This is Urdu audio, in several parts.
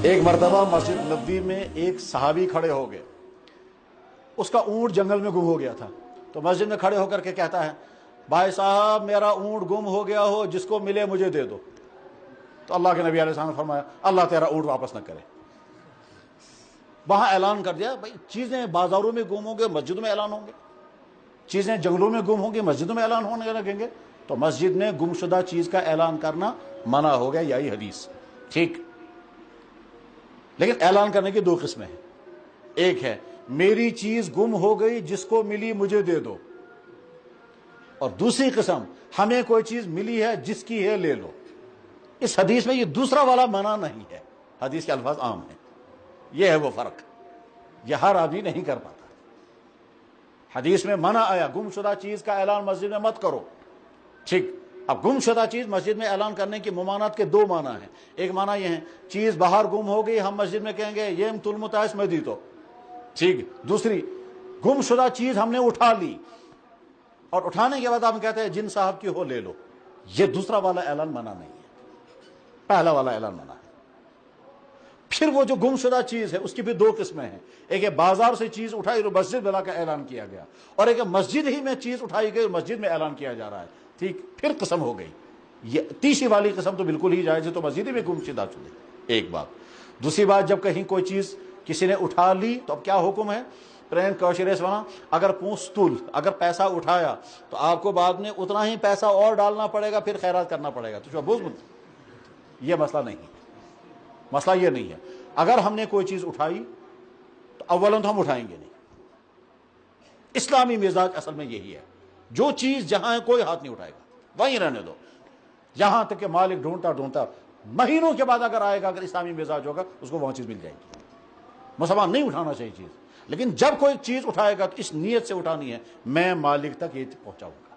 ایک مرتبہ مسجد نبوی میں ایک صحابی کھڑے ہو گئے، اس کا اونٹ جنگل میں گم ہو گیا تھا، تو مسجد میں کھڑے ہو کر کے کہتا ہے بھائی صاحب میرا اونٹ گم ہو گیا ہو، جس کو ملے مجھے دے دو۔ تو اللہ کے نبی علیہ السلام نے فرمایا اللہ تیرا اونٹ واپس نہ کرے۔ وہاں اعلان کر دیا بھائی چیزیں بازاروں میں گم ہوں گے مسجدوں میں اعلان ہوں گے، چیزیں جنگلوں میں گم ہوں گی مسجدوں میں اعلان ہونے لگیں گے، تو مسجد میں گم شدہ چیز کا اعلان کرنا منع ہو گیا، یہی حدیث ٹھیک۔ لیکن اعلان کرنے کی دو قسمیں ہیں، ایک ہے میری چیز گم ہو گئی جس کو ملی مجھے دے دو، اور دوسری قسم ہمیں کوئی چیز ملی ہے جس کی ہے لے لو۔ اس حدیث میں یہ دوسرا والا منع نہیں ہے، حدیث کے الفاظ عام ہیں، یہ ہے وہ فرق، یہ ہر آدمی نہیں کر پاتا۔ حدیث میں منع آیا گم شدہ چیز کا اعلان مسجد میں مت کرو، ٹھیک۔ اب گم شدہ چیز مسجد میں اعلان کرنے کی ممانعت کے دو معنی ہیں، ایک معنی یہ ہے چیز باہر گم ہو گئی ہم مسجد میں کہیں گے یم تلمتاس میں دی تو ٹھیک، دوسری گم شدہ چیز ہم نے اٹھا لی اور اٹھانے کے بعد ہم کہتے ہیں جن صاحب کی ہو لے لو، یہ دوسرا والا اعلان منع نہیں ہے، پہلا والا اعلان منع ہے۔ پھر وہ جو گم شدہ چیز ہے اس کی بھی دو قسمیں ہیں، ایک ہے بازار سے چیز اٹھائی اور مسجد میں لا کر اعلان کیا گیا، اور ایک ہے مسجد ہی میں چیز اٹھائی گئی اور مسجد میں اعلان کیا جا رہا ہے، ٹھیک۔ پھر قسم ہو گئی، یہ تیسری والی قسم تو بالکل ہی جائز ہے، تو مسجد میں گم شدہ چیز، ایک بات۔ دوسری بات جب کہیں کوئی چیز کسی نے اٹھا لی تو اب کیا حکم ہے، پرین کوشریس وہاں اگر پونستول اگر پیسہ اٹھایا تو آپ کو بعد میں اتنا ہی پیسہ اور ڈالنا پڑے گا، پھر خیرات کرنا پڑے گا، تو یہ مسئلہ نہیں ہے، مسئلہ یہ نہیں ہے۔ اگر ہم نے کوئی چیز اٹھائی تو اولاً تو ہم اٹھائیں گے نہیں، اسلامی مزاج اصل میں یہی ہے، جو چیز جہاں ہے کوئی ہاتھ نہیں اٹھائے گا، وہیں رہنے دو، یہاں تک کہ مالک ڈھونڈتا مہینوں کے بعد اگر آئے گا، اگر اسلامی مزاج ہوگا اس کو وہاں چیز مل جائے گی۔ مسلمان نہیں اٹھانا چاہیے چیز، لیکن جب کوئی چیز اٹھائے گا تو اس نیت سے اٹھانی ہے میں مالک تک یہ پہنچاؤں گا،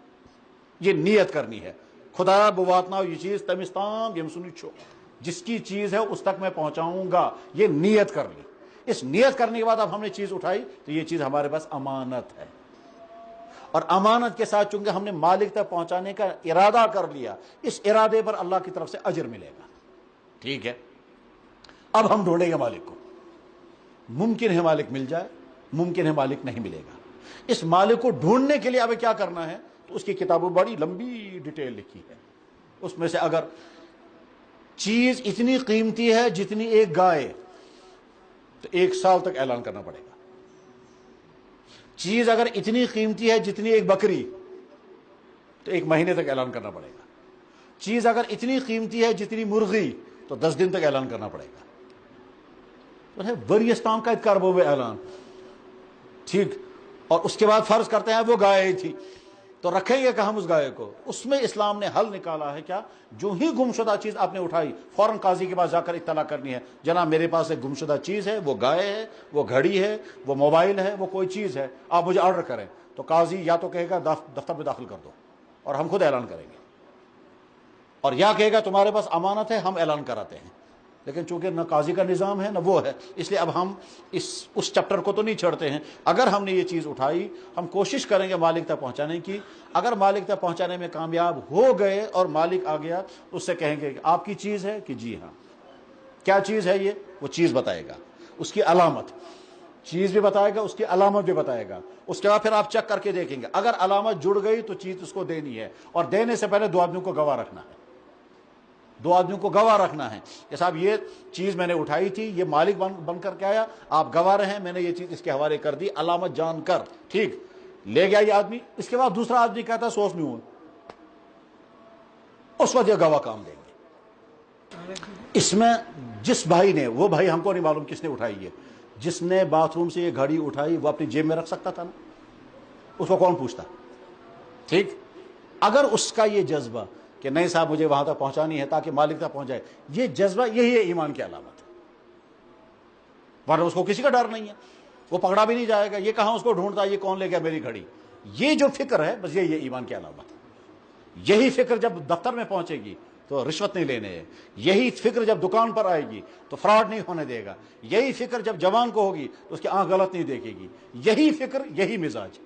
یہ نیت کرنی ہے، خدا بواتنا یہ چیز تمستان یم سنی چھو، جس کی چیز ہے اس تک میں پہنچاؤں گا، یہ نیت کر لی۔ اس نیت کرنے کے بعد اب ہم نے چیز اٹھائی تو یہ چیز ہمارے پاس امانت ہے، اور امانت کے ساتھ چونکہ ہم نے مالک تک پہنچانے کا ارادہ کر لیا، اس ارادے پر اللہ کی طرف سے اجر ملے گا، ٹھیک ہے۔ اب ہم ڈھونڈیں گے مالک کو، ممکن ہے مالک مل جائے، ممکن ہے مالک نہیں ملے گا۔ اس مالک کو ڈھونڈنے کے لیے اب کیا کرنا ہے، تو اس کی کتابوں بڑی لمبی ڈیٹیل لکھی ہے، اس میں سے اگر چیز اتنی قیمتی ہے جتنی ایک گائے تو 1 سال تک اعلان کرنا پڑے گا، چیز اگر اتنی قیمتی ہے جتنی ایک بکری تو 1 مہینے تک اعلان کرنا پڑے گا، چیز اگر اتنی قیمتی ہے جتنی مرغی تو 10 دن تک اعلان کرنا پڑے گا۔ وریستان کا کربو میں اعلان، ٹھیک، اور اس کے بعد فرض کرتے ہیں وہ گائے تھی تو رکھیں گے کہ ہم اس گائے کو، اس میں اسلام نے حل نکالا ہے کیا، جو ہی گمشدہ چیز آپ نے اٹھائی فوراً قاضی کے پاس جا کر اطلاع کرنی ہے، جناب میرے پاس ایک گمشدہ چیز ہے، وہ گائے ہے، وہ گھڑی ہے، وہ موبائل ہے، وہ کوئی چیز ہے، آپ مجھے آرڈر کریں، تو قاضی یا تو کہے گا دفتر میں داخل کر دو اور ہم خود اعلان کریں گے، اور یا کہے گا تمہارے پاس امانت ہے ہم اعلان کراتے ہیں، لیکن چونکہ نہ قاضی کا نظام ہے نہ وہ ہے، اس لیے اب ہم اس چیپٹر کو تو نہیں چھڑتے ہیں۔ اگر ہم نے یہ چیز اٹھائی ہم کوشش کریں گے مالک تک پہنچانے کی، اگر مالک تک پہنچانے میں کامیاب ہو گئے اور مالک آ گیا تو اس سے کہیں گے کہ آپ کی چیز ہے کہ جی ہاں، کیا چیز ہے یہ، وہ چیز بتائے گا، اس کی علامت، چیز بھی بتائے گا، اس کی علامت بھی بتائے گا، اس کے بعد پھر آپ چیک کر کے دیکھیں گے، اگر علامت جڑ گئی تو چیز اس کو دینی ہے، اور دینے سے پہلے 2 آدمیوں کو گواہ رکھنا ہے، 2 آدمیوں کو گواہ رکھنا ہے کہ صاحب یہ چیز میں نے اٹھائی تھی، یہ مالک بن کر کے آیا، آپ گواہ رہے ہیں میں نے یہ چیز اس کے حوالے کر دی علامت جان کر، ٹھیک، لے گیا یہ آدمی، اس کے بعد دوسرا آدمی کہتا ہے سوچ میں ہوں، اس وقت یہ گواہ کام دیں گے۔ اس میں جس بھائی نے، وہ بھائی ہم کو نہیں معلوم کس نے اٹھائی ہے، جس نے باتھ روم سے یہ گھڑی اٹھائی وہ اپنی جیب میں رکھ سکتا تھا نا، اس کو کون پوچھتا، ٹھیک۔ اگر اس کا یہ جذبہ کہ نہیں صاحب مجھے وہاں تک پہنچانی ہے تاکہ مالک تک پہنچ جائے، یہ جذبہ یہی ہے ایمان کی علامت، ورنہ اس کو کسی کا ڈر نہیں ہے، وہ پکڑا بھی نہیں جائے گا، یہ کہاں اس کو ڈھونڈتا یہ کون لے گیا میری گھڑی، یہ جو فکر ہے بس یہ ایمان کی علامت ہے۔ یہی فکر جب دفتر میں پہنچے گی تو رشوت نہیں لینے ہے، یہی فکر جب دکان پر آئے گی تو فراڈ نہیں ہونے دے گا، یہی فکر جب جوان کو ہوگی تو اس کی آنکھ غلط نہیں دیکھے گی، یہی فکر یہی مزاج،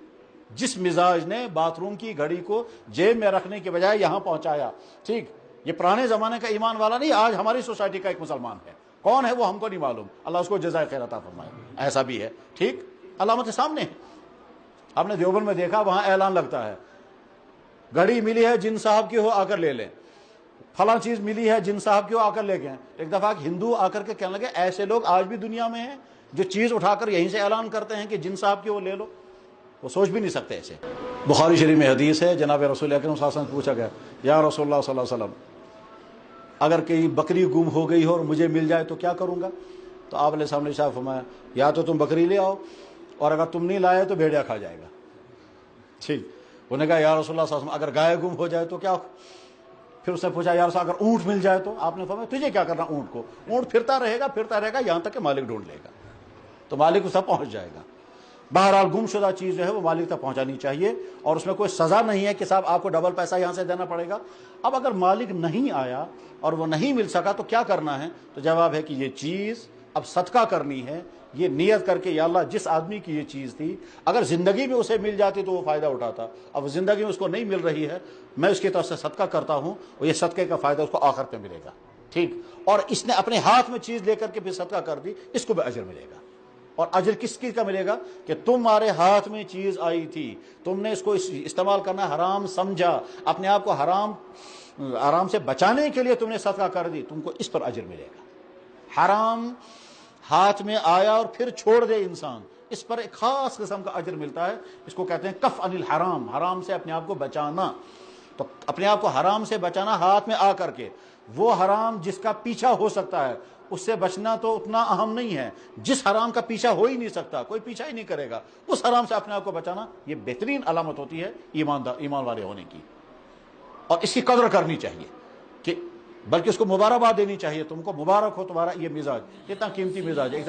جس مزاج نے باتھ روم کی گھڑی کو جیب میں رکھنے کے بجائے یہاں پہنچایا، ٹھیک، یہ پرانے زمانے کا ایمان والا نہیں، آج ہماری سوسائٹی کا ایک مسلمان ہے، کون ہے وہ ہم کو نہیں معلوم، اللہ اس کو جزائے خیر عطا فرمائے، ایسا بھی ہے، ٹھیک، علامت سامنے ہے۔ آپ نے دیوبند میں دیکھا، وہاں اعلان لگتا ہے گھڑی ملی ہے جن صاحب کی ہو آ کر لے لیں، فلاں چیز ملی ہے جن صاحب کی ہو آ کر لے گئے۔ ایک دفعہ ہندو آ کر کے کہنے لگے ایسے لوگ آج بھی دنیا میں ہیں جو چیز اٹھا کر یہیں سے اعلان کرتے ہیں کہ جن صاحب کی وہ لے لو، وہ سوچ بھی نہیں سکتے ایسے۔ بخاری شریف میں حدیث ہے، جناب رسول اکرم صلی اللہ علیہ وسلم سے پوچھا گیا یا رسول اللہ صلی اللہ علیہ وسلم اگر کہیں بکری گم ہو گئی ہو اور مجھے مل جائے تو کیا کروں گا؟ تو آپ علیہ السلام نے ارشاد فرمایا یا تو تم بکری لے آؤ، اور اگر تم نہیں لائے تو بھیڑیا کھا جائے گا، ٹھیک۔ انہوں نے کہا یا رسول اللہ صلی اللہ علیہ وسلم اگر گائے گم ہو جائے تو کیا؟ پھر اس نے پوچھا یا رسول اللہ اگر اونٹ مل جائے تو؟ آپ نے فرمایا تجھے کیا کرنا اونٹ کو، اونٹ پھرتا رہے گا یہاں تک کہ مالک ڈھونڈ لے گا، تو مالک اس تک پہنچ جائے گا۔ بہرحال گم شدہ چیز جو ہے وہ مالک تک پہنچانی چاہیے، اور اس میں کوئی سزا نہیں ہے کہ صاحب آپ کو ڈبل پیسہ یہاں سے دینا پڑے گا۔ اب اگر مالک نہیں آیا اور وہ نہیں مل سکا تو کیا کرنا ہے؟ تو جواب ہے کہ یہ چیز اب صدقہ کرنی ہے، یہ نیت کر کے یا اللہ جس آدمی کی یہ چیز تھی اگر زندگی میں اسے مل جاتی تو وہ فائدہ اٹھاتا، اب زندگی میں اس کو نہیں مل رہی ہے، میں اس کی طرف سے صدقہ کرتا ہوں، اور یہ صدقے کا فائدہ اس کو آخرت میں ملے گا، ٹھیک۔ اور اس نے اپنے ہاتھ میں چیز لے کر کے پھر صدقہ کر دی، اس کو بھی اجر ملے گا۔ اور اجر کس چیز کا ملے گا؟ کہ تمہارے ہاتھ میں چیز آئی تھی، تم نے اس کو استعمال کرنا حرام سمجھا، اپنے آپ کو حرام سے بچانے کے لیے تم نے صدقہ کر دی، تم کو اس پر اجر ملے گا۔ حرام ہاتھ میں آیا اور پھر چھوڑ دے انسان، اس پر ایک خاص قسم کا اجر ملتا ہے، اس کو کہتے ہیں کف عن الحرام، حرام سے اپنے آپ کو بچانا۔ تو اپنے آپ کو حرام سے بچانا ہاتھ میں آ کر کے، وہ حرام جس کا پیچھا ہو سکتا ہے اس سے بچنا تو اتنا اہم نہیں ہے، جس حرام کا پیچھا ہو ہی نہیں سکتا، کوئی پیچھا ہی نہیں کرے گا، اس حرام سے اپنے آپ کو بچانا، یہ بہترین علامت ہوتی ہے ایمان والے ہونے کی، اور اس کی قدر کرنی چاہیے، کہ بلکہ اس کو مبارکباد دینی چاہیے، تم کو مبارک ہو تمہارا یہ مزاج، اتنا قیمتی مزاج ہے۔